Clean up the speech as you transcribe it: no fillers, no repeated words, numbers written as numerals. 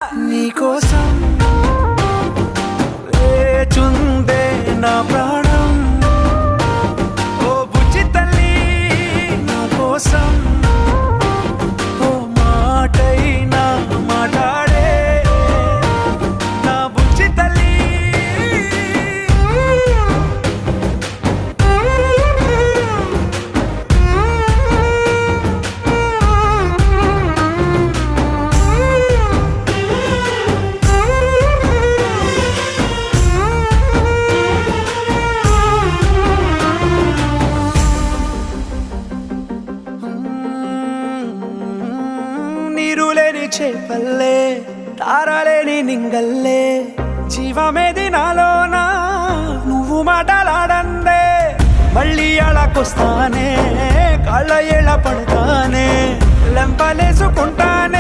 నీకోసం లేచుందే నా ప్రాణం, ఓ బుజ్జి తల్లి నా కోసం, ఓ మాటైనా మాట్లాడే నా బుజ్జి తల్లి. నీరులేని చేపల్లే తారలేని నింగల్లే జీవమేది నాలోనా నువ్వు మాటలాడందే, మళ్ళీ అళకొస్తానే కాళ్ళ ఏళ్ళ పడతానే లెంపలేసుకుంటానే